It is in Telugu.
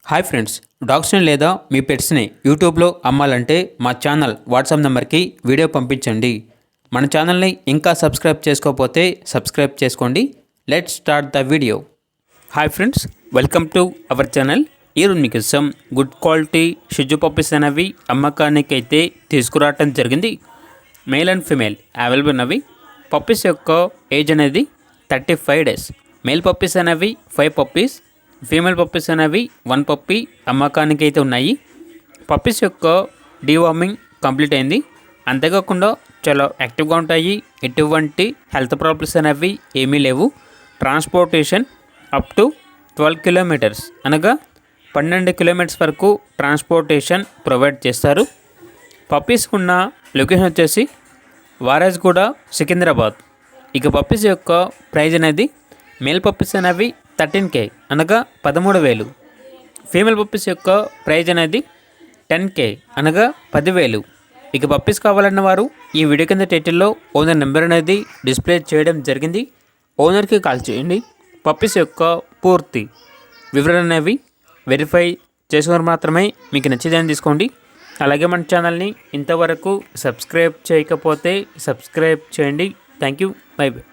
హాయ్ ఫ్రెండ్స్, డాగ్స్ని లేదా మీ పెట్స్ని యూట్యూబ్లో అమ్మాలంటే మా ఛానల్ వాట్సాప్ నెంబర్కి వీడియో పంపించండి. మన ఛానల్ని ఇంకా సబ్స్క్రైబ్ చేసుకోకపోతే సబ్స్క్రైబ్ చేసుకోండి. Let's start the video. Hi friends, welcome to our channel. ఈరోజు మీకోసం గుడ్ క్వాలిటీ షిజు పప్పీస్ అనేవి అమ్మకానికి అయితే తీసుకురావటం జరిగింది. మేల్ అండ్ ఫిమేల్ అవైలబుల్ ఉన్నవి. పప్పీస్ యొక్క ఏజ్ అనేది 35 days. మేల్ పప్పీస్ అనేవి 5 పప్పీస్, ఫీమేల్ పప్పీస్ అనేవి 1 పప్పీ అమ్మకానికి అయితే ఉన్నాయి. పప్పీస్ యొక్క డీవార్మింగ్ కంప్లీట్ అయింది. అంతేకాకుండా చాలా యాక్టివ్గా ఉంటాయి. ఎటువంటి హెల్త్ ప్రాబ్లమ్స్ అనేవి ఏమీ లేవు. ట్రాన్స్పోర్టేషన్ అప్ టు 12 kilometers అనగా 12 kilometers వరకు ట్రాన్స్పోర్టేషన్ ప్రొవైడ్ చేస్తారు. పప్పీస్కి ఉన్న లొకేషన్ వచ్చేసి వారాజ్గూడ, సికింద్రాబాద్. ఇక పప్పీస్ యొక్క ప్రైజ్ అనేది మేల్ పప్పీస్ అనేవి 13K అనగా 13,000. ఫీమేల్ పప్పీస్ యొక్క ప్రైజ్ అనేది 10K అనగా 10,000. ఇక పప్పీస్ కావాలన్న వారు ఈ వీడియో కింద టైటిల్లో ఓనర్ నెంబర్ అనేది డిస్ప్లే చేయడం జరిగింది. ఓనర్కి కాల్ చేయండి. పప్పీస్ యొక్క పూర్తి వివరణ అనేవి వెరిఫై చేసుకుని మాత్రమే మీకు నచ్చేదని తీసుకోండి. అలాగే మన ఛానల్ని ఇంతవరకు సబ్స్క్రైబ్ చేయకపోతే సబ్స్క్రైబ్ చేయండి. Thank you. By by.